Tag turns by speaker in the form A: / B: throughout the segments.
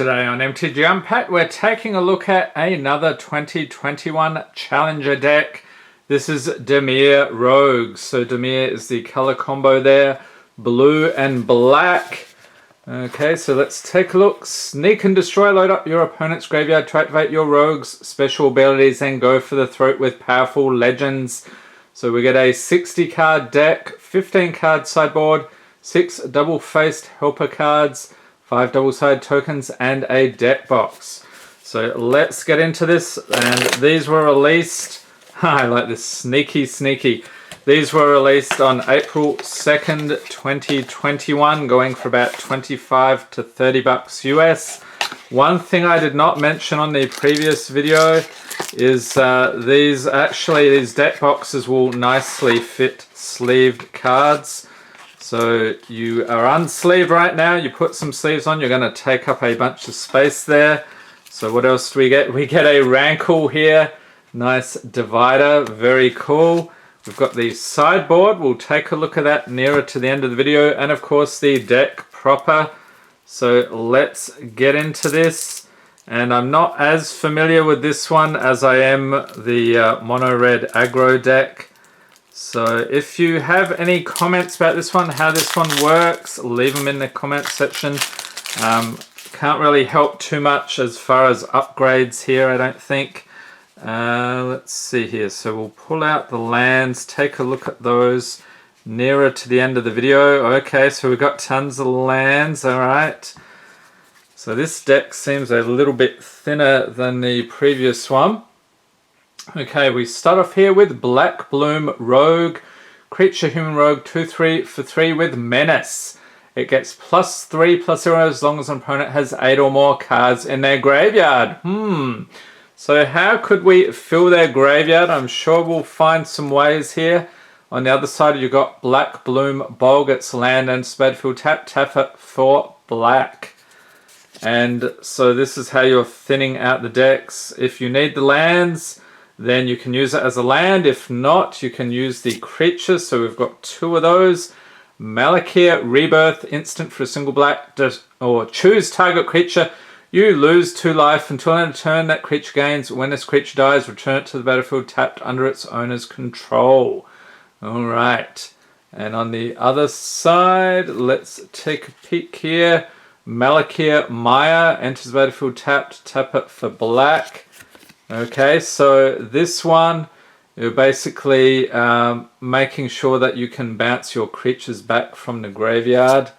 A: Today on MTG Unpacked, we're taking a look at another 2021 Challenger deck. This is Dimir Rogues. So Dimir is the color combo there, blue and black. Okay, so let's take a look. Sneak and destroy, load up your opponent's graveyard to activate your rogues' special abilities and go for the throat with powerful legends. So we get a 60 card deck, 15 card sideboard, 6 double-faced helper cards, 5 double-sided tokens, and a deck box. So let's get into this. And these were released, I like this, sneaky. These were released on April 2nd, 2021, going for about 25 to 30 bucks US. One thing I did not mention on the previous video is these deck boxes will nicely fit sleeved cards. So you are unsleeved right now, you put some sleeves on, you're going to take up a bunch of space there. So what else do we get? We get a Rankle here, nice divider, very cool. We've got the sideboard, we'll take a look at that nearer to the end of the video, and of course the deck proper. So let's get into this. And I'm not as familiar with this one as I am the mono red aggro deck. So if you have any comments about this one, how this one works, leave them in the comment section. Can't really help too much as far as upgrades here, I don't think. Let's see here. So we'll pull out the lands, take a look at those nearer to the end of the video. Okay, so we've got tons of lands, alright. So this deck seems a little bit thinner than the previous one. Okay, we start off here with Black Bloom Rogue, creature human rogue, 2/3 for 3 with menace. It gets +3/+0 as long as an opponent has 8 or more cards in their graveyard. So how could we fill their graveyard? I'm sure we'll find some ways here. On the other side you've got Black Bloom Bulg, it's land and Spadefield tap it for black. And so this is how you're thinning out the decks. If you need the lands, then you can use it as a land. If not, you can use the creatures. So we've got 2 of those. Malakir Rebirth, instant for a single black, or choose target creature. You lose 2 life until end of turn that creature gains. When this creature dies, return it to the battlefield tapped under its owner's control. Alright. And on the other side, let's take a peek here. Malakir Maya enters the battlefield tapped, tap it for black. Okay, so this one, you're basically making sure that you can bounce your creatures back from the graveyard.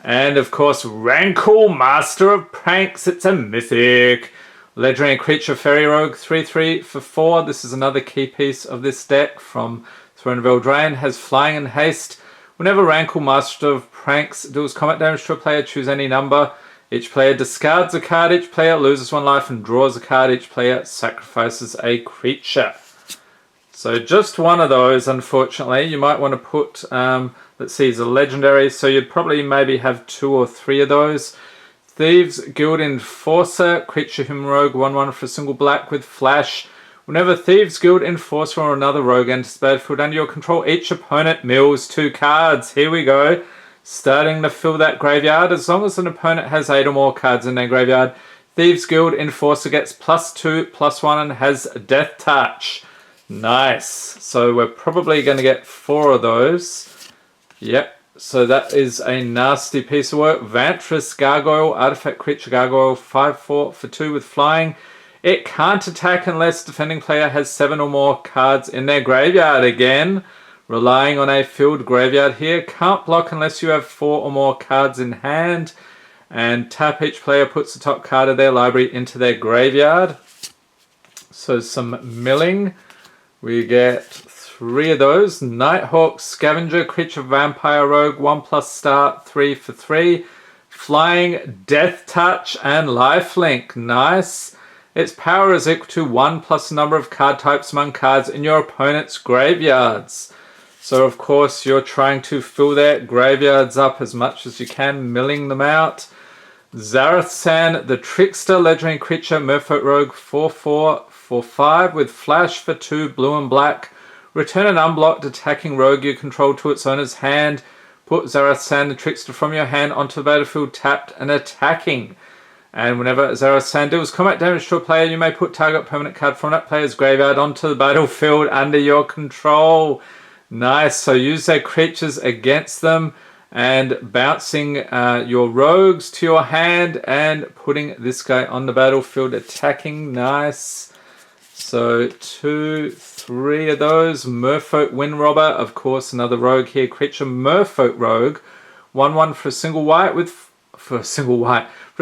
A: And of course, Rankle, Master of Pranks, it's a mythic. Legendary creature, Fairy Rogue, 3/3 for 4. This is another key piece of this deck from Throne of Eldraine. Has flying and haste. Whenever Rankle, Master of Pranks deals combat damage to a player, choose any number. Each player discards a card, each player loses 1 life and draws a card, each player sacrifices a creature. So just one of those, unfortunately. You might want to put, let's see, he's a legendary, so you'd probably maybe have 2 or 3 of those. Thieves Guild Enforcer, creature human rogue, 1/1 for a single black with flash. Whenever Thieves Guild Enforcer or another rogue enters the battlefield under your control, each opponent mills 2 cards. Here we go. Starting to fill that graveyard. As long as an opponent has 8 or more cards in their graveyard, Thieves Guild Enforcer gets +2/+1 and has Death Touch. Nice. So we're probably going to get 4 of those. Yep. So that is a nasty piece of work. Vantress Gargoyle, artifact creature gargoyle, 5/4 for 2 with flying. It can't attack unless defending player has 7 or more cards in their graveyard. Again, relying on a filled graveyard here. Can't block unless you have 4 or more cards in hand. And tap, each player puts the top card of their library into their graveyard. So some milling. We get 3 of those. Nighthawk Scavenger, creature vampire rogue, 1+* 3 for 3. Flying, Death Touch, and Lifelink. Nice. Its power is equal to 1 plus the number of card types among cards in your opponent's graveyards. So of course you're trying to fill their graveyards up as much as you can, milling them out. Zarathan the Trickster, legendary creature, Merfolk Rogue, 4/4 for 5 with flash for 2, blue and black. Return an unblocked attacking rogue you control to its owner's hand. Put Zarathan the Trickster from your hand onto the battlefield tapped and attacking. And whenever Zero Sand deals combat damage to a player, you may put target permanent card from that player's graveyard onto the battlefield under your control. Nice. So use their creatures against them and bouncing your rogues to your hand and putting this guy on the battlefield attacking. Nice. So 2, 3 of those. Merfolk Windrobber, of course, another rogue here. Creature Merfolk Rogue. 1/1 for a single white for a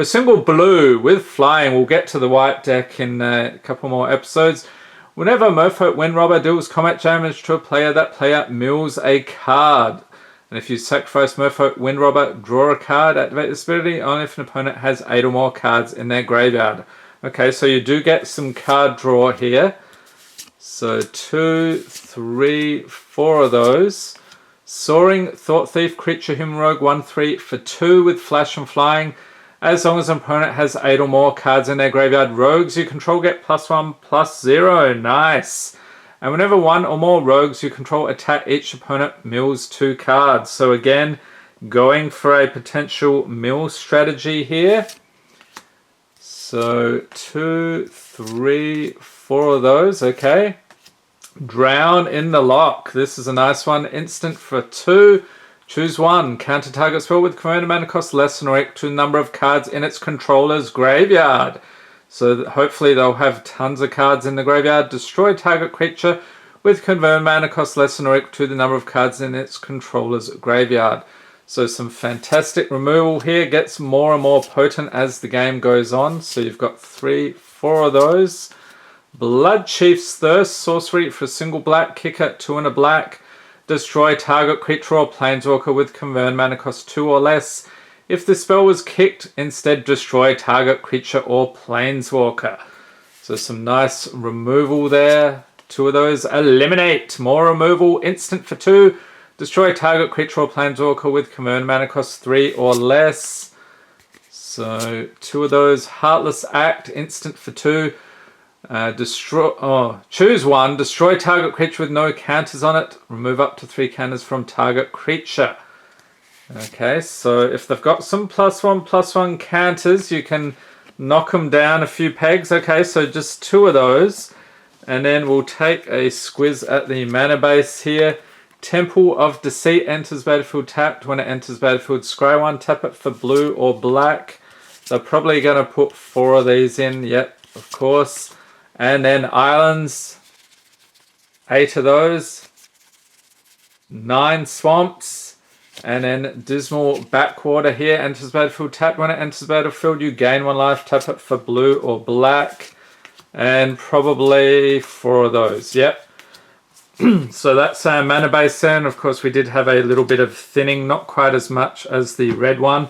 A: single blue with flying. We'll get to the white deck in a couple more episodes. Whenever Merfolk Windrobber deals combat damage to a player, that player mills a card. And if you sacrifice Merfolk Windrobber, draw a card, activate this ability only if an opponent has 8 or more cards in their graveyard. Okay, so you do get some card draw here. So 2, 3, 4 of those. Soaring Thought Thief, Creature Human Rogue, 1/3 for 2 with flash and flying. As long as an opponent has 8 or more cards in their graveyard, rogues you control get +1/+0. Nice. And whenever 1 or more rogues you control attack, each opponent mills 2 cards. So again, going for a potential mill strategy here. So 2, 3, 4 of those. Okay. Drown in the Lock. This is a nice one. Instant for 2. Choose 1. Counter target spell with converted mana cost less than or equal to the number of cards in its controller's graveyard. So hopefully they'll have tons of cards in the graveyard. Destroy target creature with converted mana cost less than or equal to the number of cards in its controller's graveyard. So some fantastic removal here. Gets more and more potent as the game goes on. So you've got 3, 4 of those. Blood Chief's Thirst. Sorcery for a single black. Kicker, 2 and a black. Destroy target creature or planeswalker with converted mana cost 2 or less. If the spell was kicked, instead destroy target creature or planeswalker. So some nice removal there. 2 of those. Eliminate. More removal. Instant for 2. Destroy target creature or planeswalker with converted mana cost 3 or less. So 2 of those. Heartless Act. Instant for 2. Choose 1. Destroy target creature with no counters on it. Remove up to 3 counters from target creature. Okay, so if they've got some +1/+1 counters, you can knock them down a few pegs. Okay, so just 2 of those. And then we'll take a squiz at the mana base here. Temple of Deceit enters battlefield tapped. When it enters battlefield, scry 1, tap it for blue or black. They're probably going to put 4 of these in. Yep, of course. And then Islands. 8 of those. 9 Swamps. And then Dismal Backwater here enters battlefield tapped. When it enters battlefield, you gain 1 life. Tap it for blue or black. And probably 4 of those. Yep. So that's our mana base there. And of course, we did have a little bit of thinning, not quite as much as the red one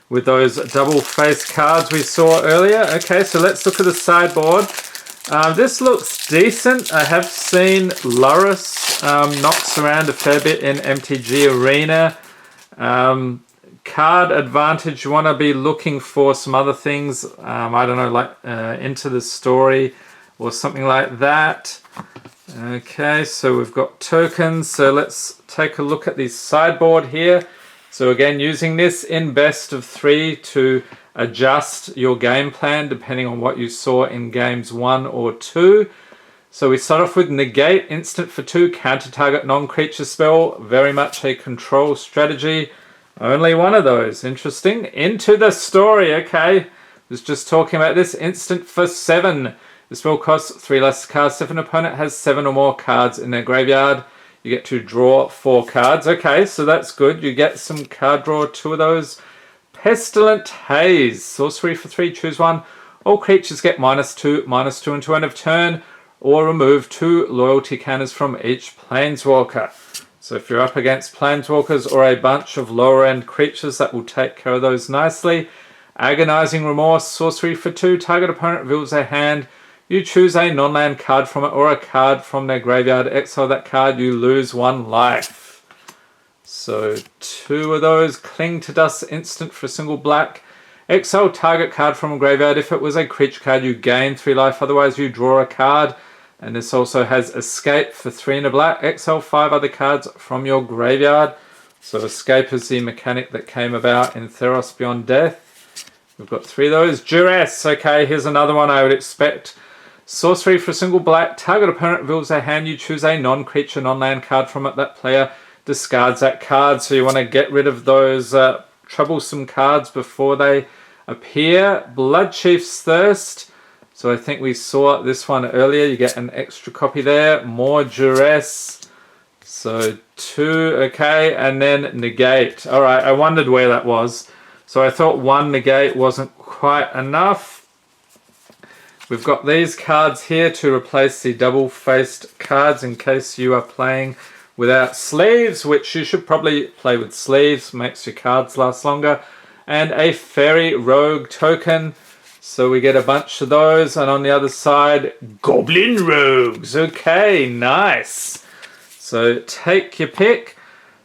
A: with those double face cards we saw earlier. Okay, so let's look at the sideboard. This looks decent. I have seen Loris knocks around a fair bit in MTG Arena. Card advantage, you want to be looking for some other things. I don't know, like Into the Story or something like that. Okay, so we've got tokens. So let's take a look at the sideboard here. So again, using this in best of 3 to adjust your game plan depending on what you saw in games 1 or 2. So we start off with Negate, instant for 2, counter target non-creature spell. Very much a control strategy. Only 1 of those. Interesting. Into the Story. Okay. Was just talking about this. Instant for 7. The spell costs 3 less cards. If an opponent has 7 or more cards in their graveyard, you get to draw 4 cards. Okay, so that's good. You get some card draw, 2 of those. Pestilent Haze. Sorcery for 3. Choose 1. All creatures get -2/-2 until end of turn. Or remove 2 loyalty counters from each planeswalker. So if you're up against planeswalkers or a bunch of lower end creatures, that will take care of those nicely. Agonizing Remorse. Sorcery for 2. Target opponent reveals their hand. You choose a non-land card from it or a card from their graveyard. Exile that card. You lose 1 life. So 2 of those. Cling to Dust. Instant for a single black. Exile target card from a graveyard. If it was a creature card, you gain 3 life. Otherwise, you draw a card. And this also has Escape for 3 and a black. Exile 5 other cards from your graveyard. So Escape is the mechanic that came about in Theros Beyond Death. We've got 3 of those. Duress. Okay, here's another one I would expect. Sorcery for a single black. Target opponent reveals their hand. You choose a non-creature, non-land card from it. That player discards that card. So you want to get rid of those troublesome cards before they appear. Bloodchief's Thirst. So I think we saw this one earlier. You get an extra copy there. More Duress. So 2, okay, and then Negate. All right, I wondered where that was. So I thought 1 Negate wasn't quite enough. We've got these cards here to replace the double-faced cards in case you are playing without sleeves, which you should probably play with sleeves, makes your cards last longer. And a Fairy Rogue token. So we get a bunch of those, and on the other side, Goblin Rogues. Okay, nice. So take your pick.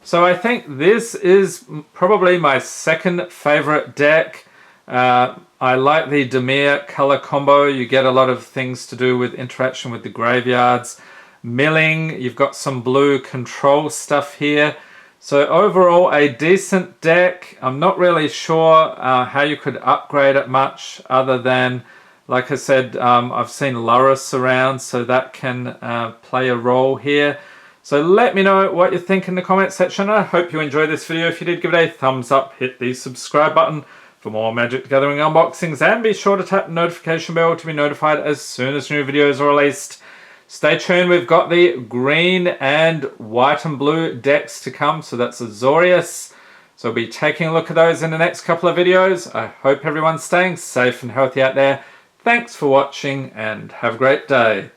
A: So I think this is probably my second favorite deck. I like the Dimir color combo. You get a lot of things to do with interaction with the graveyards. Milling, you've got some blue control stuff here. So overall, a decent deck. I'm not really sure how you could upgrade it much other than, like I said, I've seen Lurrus around, so that can play a role here. So let me know what you think in the comment section. I hope you enjoyed this video. If you did, give it a thumbs up, hit the subscribe button for more Magic the Gathering unboxings, and be sure to tap the notification bell to be notified as soon as new videos are released. Stay tuned, we've got the green and white and blue decks to come, so that's Azorius. So I'll be taking a look at those in the next couple of videos. I hope everyone's staying safe and healthy out there. Thanks for watching and have a great day.